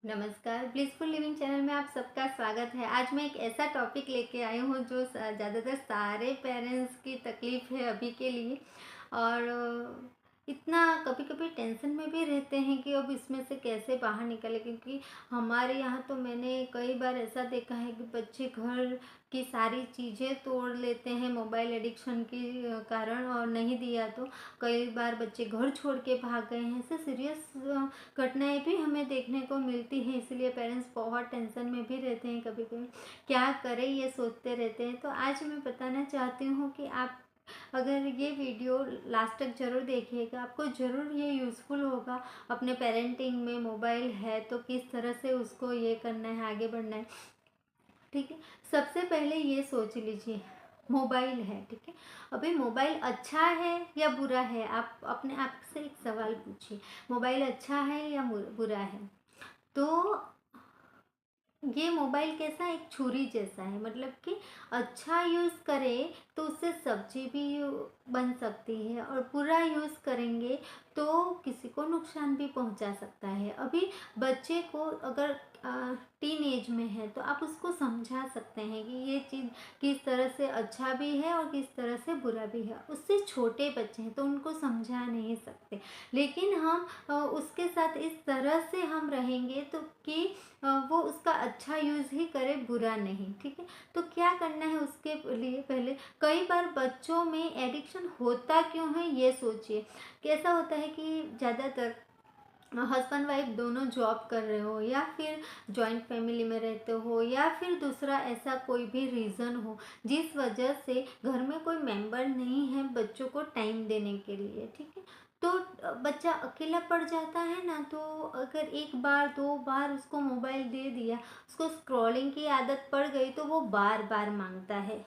नमस्कार, blissful living channel में आप सबका स्वागत है। आज मैं एक ऐसा टॉपिक लेके आई हूँ जो ज़्यादातर सारे पेरेंट्स की तकलीफ़ है अभी के लिए। और इतना कभी-कभी टेंशन में भी रहते हैं कि अब इसमें से कैसे बाहर निकलें, क्योंकि हमारे यहाँ तो मैंने कई बार ऐसा देखा है कि बच्चे घर की सारी चीज़ें तोड़ लेते हैं मोबाइल एडिक्शन के कारण, और नहीं दिया तो कई बार बच्चे घर छोड़ के भाग गए हैं। ऐसे सीरियस घटनाएं भी हमें देखने को मिलती हैं, इसलिए पेरेंट्स बहुत टेंशन में भी रहते हैं। कभी कभी क्या करें ये सोचते रहते हैं। तो आज मैं बताना चाहती हूँ कि आप अगर ये वीडियो लास्ट तक ज़रूर देखिएगा, आपको ज़रूर ये यूज़फुल होगा। अपने पेरेंटिंग में मोबाइल है तो किस तरह से उसको ये करना है, आगे बढ़ना है, ठीक है। सबसे पहले ये सोच लीजिए, मोबाइल है, ठीक है। अभी मोबाइल अच्छा है या बुरा है, आप अपने आप से एक सवाल पूछिए, मोबाइल अच्छा है या बुरा है। तो ये मोबाइल कैसा, एक छुरी जैसा है, मतलब कि अच्छा यूज़ करें तो उससे सब्जी भी बन सकती है, और बुरा यूज़ करेंगे तो किसी को नुकसान भी पहुंचा सकता है। अभी बच्चे को अगर टीन एज में है तो आप उसको समझा सकते हैं कि ये चीज़ किस तरह से अच्छा भी है और किस तरह से बुरा भी है। उससे छोटे बच्चे हैं तो उनको समझा नहीं सकते, लेकिन हम उसके साथ इस तरह से हम रहेंगे तो कि वो उसका अच्छा यूज़ ही करे, बुरा नहीं, ठीक है। तो क्या करना है उसके लिए, पहले कई बार बच्चों में एडिक्शन होता क्यों है ये सोचिए। कैसा होता है कि ज़्यादातर हस्बैंड वाइफ दोनों जॉब कर रहे हो, या फिर जॉइंट फैमिली में रहते हो, या फिर दूसरा ऐसा कोई भी रीज़न हो जिस वजह से घर में कोई मेंबर नहीं है बच्चों को टाइम देने के लिए, ठीक है। तो बच्चा अकेला पड़ जाता है ना, तो अगर एक बार दो बार उसको मोबाइल दे दिया, उसको स्क्रॉलिंग की आदत पड़ गई तो वो बार बार मांगता है।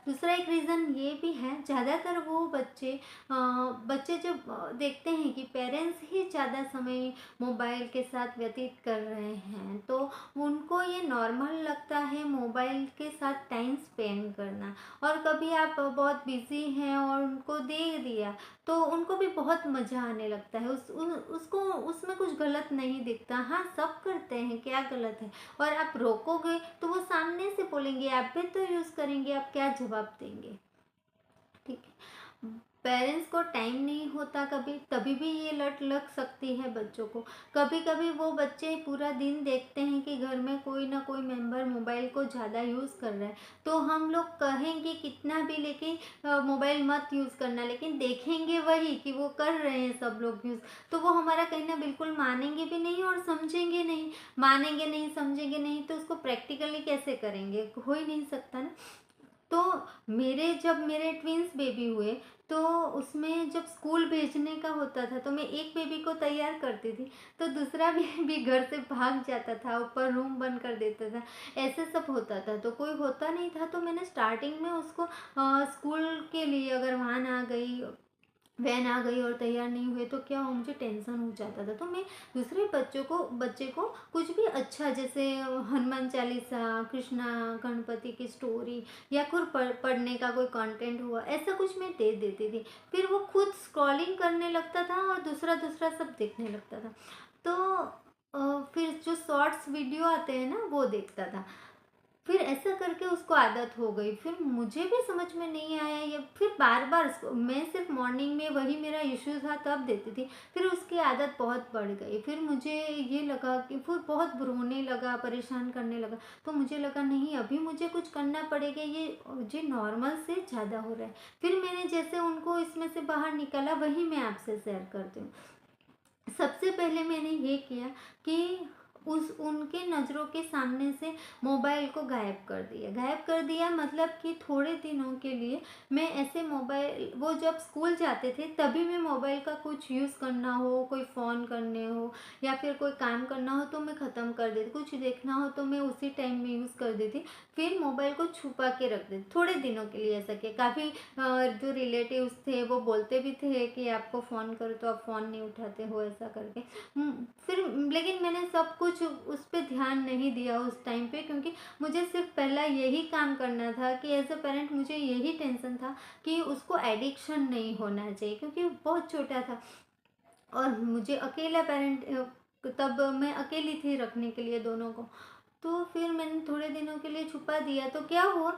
दूसरा एक रीज़न ये भी है, ज़्यादातर वो बच्चे जब देखते हैं कि पेरेंट्स ही ज़्यादा समय मोबाइल के साथ व्यतीत कर रहे हैं, तो उनको ये नॉर्मल लगता है मोबाइल के साथ टाइम स्पेंड करना। और कभी आप बहुत बिज़ी हैं और उनको दे दिया तो उनको भी बहुत मज़ा आने लगता है। उसको उसमें कुछ गलत नहीं दिखता। हाँ, सब करते हैं, क्या गलत है। और आप रोकोगे तो वो सामने से बोलेंगे, आप भी तो यूज़ करेंगे, आप क्या जवाब देंगे, ठीक है। पेरेंट्स को टाइम नहीं होता कभी, तभी भी ये लत लग सकती है बच्चों को। कभी कभी वो बच्चे पूरा दिन देखते हैं कि घर में कोई ना कोई मेंबर मोबाइल को ज़्यादा यूज़ कर रहा है, तो हम लोग कहेंगे कितना भी, लेकिन मोबाइल मत यूज़ करना, लेकिन देखेंगे वही कि वो कर रहे हैं सब लोग यूज़। तो वो हमारा कहना बिल्कुल मानेंगे भी नहीं और समझेंगे नहीं। मानेंगे नहीं, समझेंगे नहीं, तो उसको प्रैक्टिकली कैसे करेंगे, हो ही नहीं सकता ना। तो जब मेरे ट्विंस बेबी हुए, तो उसमें जब स्कूल भेजने का होता था तो मैं एक बेबी को तैयार करती थी, तो दूसरा बेबी घर से भाग जाता था, ऊपर रूम बंद कर देता था। ऐसे सब होता था, तो कोई होता नहीं था। तो मैंने स्टार्टिंग में उसको स्कूल के लिए, अगर वैन आ गई, वैन आ गई और तैयार नहीं हुए तो क्या हो, मुझे टेंशन हो जाता था। तो मैं दूसरे बच्चे को कुछ भी अच्छा, जैसे हनुमान चालीसा, कृष्णा, गणपति की स्टोरी, या खुद पढ़ने का कोई कंटेंट हुआ, ऐसा कुछ मैं दे देती थी। फिर वो खुद स्क्रॉलिंग करने लगता था और दूसरा दूसरा सब देखने लगता था। तो फिर जो शॉर्ट्स वीडियो आते हैं ना, वो देखता था। फिर ऐसा करके उसको आदत हो गई। फिर मुझे भी समझ में नहीं आया ये, फिर बार-बार मैं सिर्फ़ मॉर्निंग में, वही मेरा इश्यू था, तब देती थी। फिर उसकी आदत बहुत बढ़ गई। फिर मुझे ये लगा कि फिर बहुत रोने लगा, परेशान करने लगा। तो मुझे लगा नहीं, अभी मुझे कुछ करना पड़ेगा, ये नॉर्मल से ज़्यादा हो रहा है। फिर मैंने जैसे उनको इसमें से बाहर निकाला, वही मैं आपसे शेयर करती हूँ। सबसे पहले मैंने ये किया कि उस उनके नज़रों के सामने से मोबाइल को गायब कर दिया। गायब कर दिया मतलब कि थोड़े दिनों के लिए मैं ऐसे मोबाइल, वो जब स्कूल जाते थे तभी मैं मोबाइल का कुछ यूज़ करना हो, कोई फ़ोन करने हो या फिर कोई काम करना हो तो मैं ख़त्म कर देती, कुछ देखना हो तो मैं उसी टाइम में यूज़ कर देती। फिर मोबाइल को छुपा के रख देती थोड़े दिनों के लिए। ऐसा किया। काफ़ी जो रिलेटिव्स थे वो बोलते भी थे कि आपको फ़ोन करो तो आप फ़ोन नहीं उठाते हो, ऐसा करके। फिर लेकिन मैंने सब कुछ उस पे ध्यान नहीं दिया उस टाइम पे, क्योंकि मुझे सिर्फ पहला यही काम करना था कि एज अ पेरेंट मुझे यही टेंशन था कि उसको एडिक्शन नहीं होना चाहिए, क्योंकि वो बहुत छोटा था और मुझे अकेला पेरेंट तब मैं अकेली थी रखने के लिए दोनों को। तो फिर मैंने थोड़े दिनों के लिए छुपा दिया, तो क्या हुआ,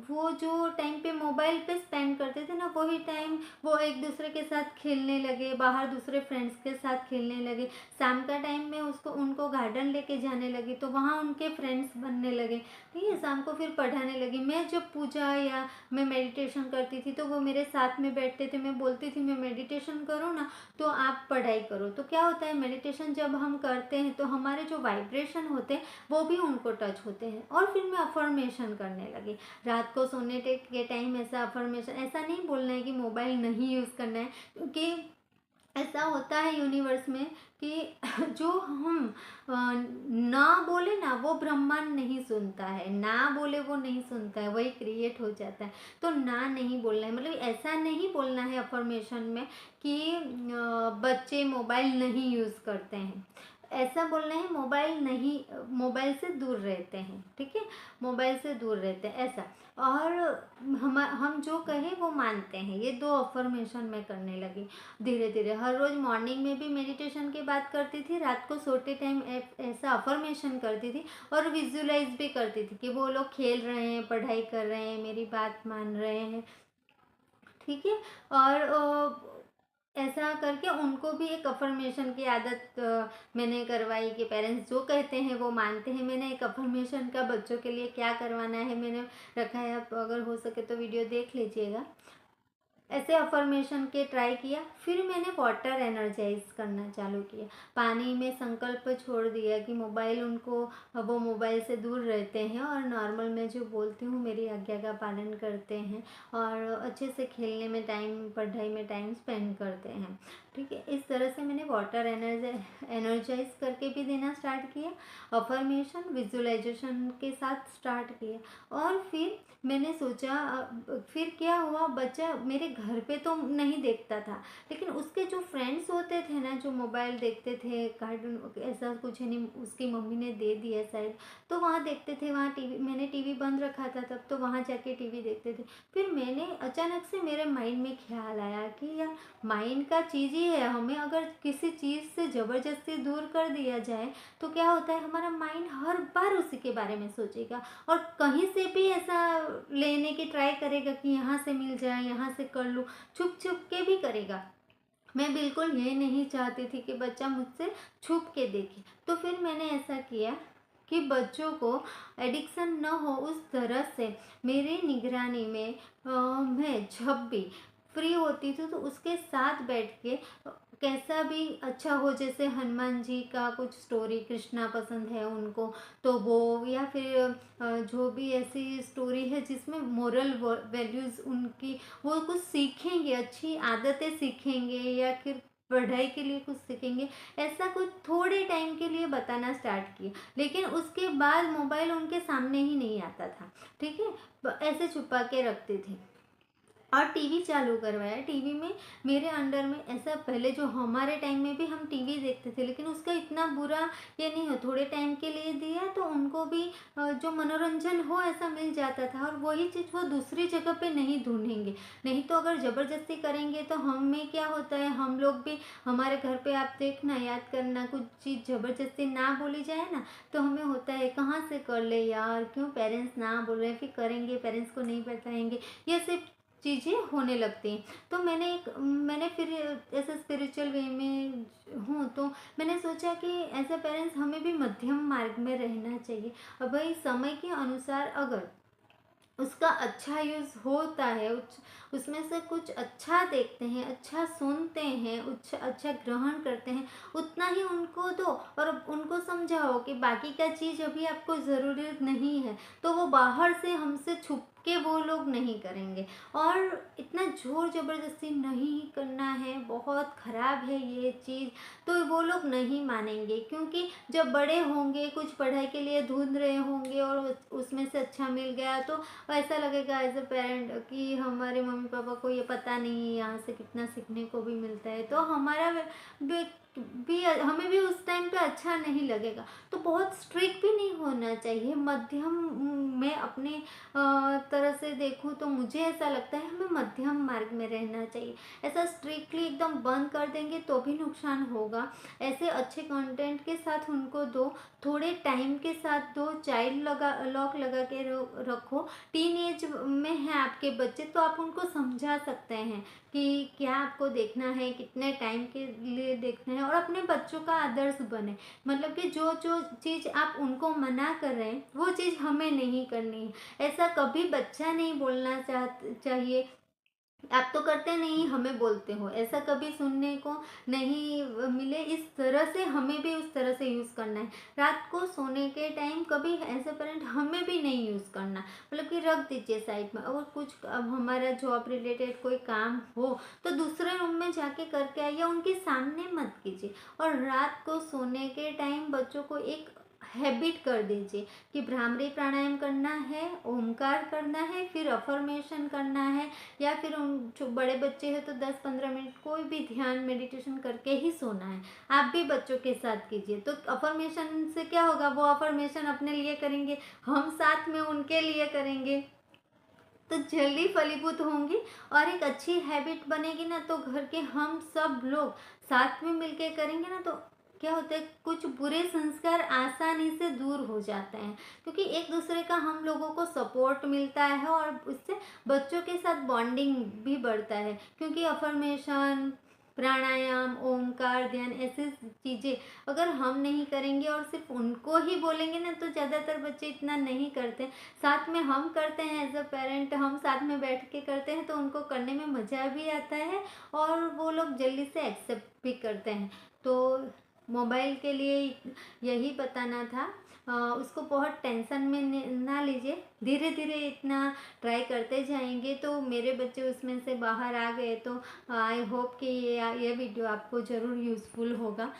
वो जो टाइम पे मोबाइल पे स्पेंड करते थे ना, वही टाइम वो एक दूसरे के साथ खेलने लगे, बाहर दूसरे फ्रेंड्स के साथ खेलने लगे। शाम का टाइम में उसको उनको गार्डन लेके जाने लगी, तो वहाँ उनके फ्रेंड्स बनने लगे। ठीक है, शाम को फिर पढ़ाने लगी। मैं जब पूजा या मैं मेडिटेशन करती थी तो वो मेरे साथ में बैठते थे। मैं बोलती थी मैं मेडिटेशन करूँ ना, तो आप पढ़ाई करो। तो क्या होता है, मेडिटेशन जब हम करते हैं तो हमारे जो वाइब्रेशन होते हैं वो भी उनको टच होते हैं। और फिर मैं अफर्मेशन करने लगी। रात को सोने के टाइम ऐसा अफर्मेशन, ऐसा नहीं बोलना है कि मोबाइल नहीं यूज़ करना है, क्योंकि ऐसा होता है यूनिवर्स में कि जो हम ना बोले ना वो ब्रह्मांड नहीं सुनता है, ना बोले वो नहीं सुनता है, वही क्रिएट हो जाता है। तो ना नहीं बोलना है, मतलब ऐसा नहीं बोलना है अफर्मेशन में कि बच्चे मोबाइल नहीं यूज़ करते हैं। ऐसा बोलना है मोबाइल नहीं, मोबाइल से दूर रहते हैं। ठीक है, मोबाइल से दूर रहते हैं ऐसा। और हम जो कहें वो मानते हैं। ये 2 अफर्मेशन मैं करने लगी धीरे धीरे। हर रोज़ मॉर्निंग में भी मेडिटेशन की बात करती थी, रात को सोते टाइम ऐसा अफर्मेशन करती थी, और विजुलाइज भी करती थी कि वो लोग खेल रहे हैं, पढ़ाई कर रहे हैं, मेरी बात मान रहे हैं। ठीक है, और ऐसा करके उनको भी एक अफर्मेशन की आदत मैंने करवाई कि पेरेंट्स जो कहते हैं वो मानते हैं। मैंने एक अफर्मेशन का बच्चों के लिए क्या करवाना है मैंने रखा है, आप अगर हो सके तो वीडियो देख लीजिएगा। ऐसे अफर्मेशन के ट्राई किया। फिर मैंने वाटर एनर्जाइज करना चालू किया। पानी में संकल्प छोड़ दिया कि मोबाइल उनको, वो मोबाइल से दूर रहते हैं और नॉर्मल मैं जो बोलती हूँ मेरी आज्ञा का पालन करते हैं, और अच्छे से खेलने में टाइम, पढ़ाई में टाइम स्पेंड करते हैं। ठीक है, इस तरह से मैंने वाटर एनर्जाइज करके भी देना स्टार्ट किया, अफर्मेशन विजुअलाइजेशन के साथ स्टार्ट किया। और फिर मैंने सोचा, फिर क्या हुआ, बच्चा मेरे घर पे तो नहीं देखता था, लेकिन उसके जो फ्रेंड्स होते थे ना, जो मोबाइल देखते थे, कार्टून ऐसा कुछ नहीं, उसकी मम्मी ने दे दिया शायद, तो वहाँ देखते थे। वहाँ टीवी, मैंने टीवी बंद रखा था तब, तो वहाँ जाके टीवी देखते थे। फिर मैंने अचानक से मेरे माइंड में ख्याल आया कि यार माइंड का चीज़ ही है, हमें अगर किसी चीज़ से ज़बरदस्ती दूर कर दिया जाए तो क्या होता है, हमारा माइंड हर बार उसी के बारे में सोचेगा, और कहीं से भी ऐसा लेने की ट्राई करेगा कि यहाँ से मिल जाए, यहाँ से कर लूँ, छुप छुप के भी करेगा। मैं बिल्कुल ये नहीं चाहती थी कि बच्चा मुझसे छुप के देखे। तो फिर मैंने ऐसा किया कि बच्चों को एडिक्शन न हो उस तरह से मेरी निगरानी में मैं जब भी फ्री होती थी तो उसके साथ बैठ के कैसा भी अच्छा हो, जैसे हनुमान जी का कुछ स्टोरी, कृष्णा पसंद है उनको तो वो, या फिर जो भी ऐसी स्टोरी है जिसमें मोरल वैल्यूज़ उनकी, वो कुछ सीखेंगे, अच्छी आदतें सीखेंगे, या फिर पढ़ाई के लिए कुछ सीखेंगे, ऐसा कुछ थोड़े टाइम के लिए बताना स्टार्ट किया। लेकिन उसके बाद मोबाइल उनके सामने ही नहीं आता था। ठीक है, ऐसे छुपा के रखते थे। और टीवी चालू करवाया। टीवी में मेरे अंडर में ऐसा, पहले जो हमारे टाइम में भी हम टीवी देखते थे, लेकिन उसका इतना बुरा ये नहीं हो, थोड़े टाइम के लिए दिया तो उनको भी जो मनोरंजन हो ऐसा मिल जाता था, और वही चीज़ वो दूसरी जगह पे नहीं ढूंढेंगे। नहीं तो अगर ज़बरदस्ती करेंगे तो हमें क्या होता है, हम लोग भी, हमारे घर पे आप देखना, याद करना, कुछ चीज़ ज़बरदस्ती ना बोली जाए ना तो हमें होता है कहाँ से कर ले यार, क्यों पेरेंट्स ना बोल रहे, फिर करेंगे, पेरेंट्स को नहीं बताएंगे, ये सिर्फ चीज़ें होने लगती हैं। तो मैंने फिर ऐसे स्पिरिचुअल वे में हूँ, तो मैंने सोचा कि एज अ पेरेंट्स हमें भी मध्यम मार्ग में रहना चाहिए। अब भाई समय के अनुसार अगर उसका अच्छा यूज़ होता है, उसमें से कुछ अच्छा देखते हैं, अच्छा सुनते हैं, अच्छा ग्रहण करते हैं, उतना ही उनको दो, और उनको समझाओ कि बाकी का चीज़ अभी आपको ज़रूरत नहीं है, तो वो बाहर से हमसे छुप के वो लोग नहीं करेंगे। और इतना ज़ोर ज़बरदस्ती नहीं करना है, बहुत ख़राब है ये चीज़, तो वो लोग नहीं मानेंगे, क्योंकि जब बड़े होंगे, कुछ पढ़ाई के लिए ढूंढ रहे होंगे और उसमें से अच्छा मिल गया, तो ऐसा लगेगा एज अ पेरेंट कि हमारे मम्मी पापा को ये पता नहीं है यहाँ से कितना सीखने को भी मिलता है। तो हमारा भी हमें भी उस टाइम पे अच्छा नहीं लगेगा। तो बहुत स्ट्रिक्ट भी नहीं होना चाहिए, मध्यम मैं अपने तरह से देखूँ तो मुझे ऐसा लगता है हमें मध्यम मार्ग में रहना चाहिए। ऐसा स्ट्रिक्टली एकदम बंद कर देंगे तो भी नुकसान होगा। ऐसे अच्छे कंटेंट के साथ उनको दो, थोड़े टाइम के साथ दो, चाइल्ड लॉक लगा के रखो। टीन एज में हैं आपके बच्चे तो आप उनको समझा सकते हैं कि क्या आपको देखना है, कितने टाइम के लिए देखना है, और अपने बच्चों का आदर्श बने। मतलब कि जो जो चीज़ आप उनको मना कर रहे हैं वो चीज़ हमें नहीं करनी है। ऐसा कभी बच्चा नहीं बोलना चाहिए आप तो करते नहीं हमें बोलते हो, ऐसा कभी सुनने को नहीं मिले। इस तरह से हमें भी उस तरह से यूज़ करना है। रात को सोने के टाइम कभी ऐसे पेरेंट हमें भी नहीं यूज़ करना, मतलब कि रख दीजिए साइड में। और कुछ अब हमारा जॉब रिलेटेड कोई काम हो तो दूसरे रूम में जाके करके आइए, उनके सामने मत कीजिए। और रात को सोने के टाइम बच्चों को एक हैबिट कर दीजिए कि भ्रामरी प्राणायाम करना है, ओमकार करना है, फिर अफर्मेशन करना है, या फिर उन जो बड़े बच्चे हैं तो 10-15 मिनट कोई भी ध्यान मेडिटेशन करके ही सोना है। आप भी बच्चों के साथ कीजिए। तो अफर्मेशन से क्या होगा, वो अफर्मेशन अपने लिए करेंगे, हम साथ में उनके लिए करेंगे, तो जल्दी फलीभूत होंगी और एक अच्छी हैबिट बनेगी ना। तो घर के हम सब लोग साथ में मिलके करेंगे ना, तो क्या होता है, कुछ बुरे संस्कार आसानी से दूर हो जाते हैं, क्योंकि एक दूसरे का हम लोगों को सपोर्ट मिलता है और उससे बच्चों के साथ बॉन्डिंग भी बढ़ता है। क्योंकि अफर्मेशन, प्राणायाम, ओमकार, ध्यान ऐसी चीज़ें अगर हम नहीं करेंगे और सिर्फ उनको ही बोलेंगे ना, तो ज़्यादातर बच्चे इतना नहीं करते। साथ में हम करते हैं एज अ पेरेंट, हम साथ में बैठ के करते हैं तो उनको करने में मज़ा भी आता है और वो लोग जल्दी से एक्सेप्ट भी करते हैं। तो मोबाइल के लिए यही बताना था। उसको बहुत टेंशन में ना लीजिए, धीरे धीरे इतना ट्राई करते जाएंगे तो मेरे बच्चे उसमें से बाहर आ गए। तो आई होप कि ये वीडियो आपको ज़रूर यूज़फुल होगा।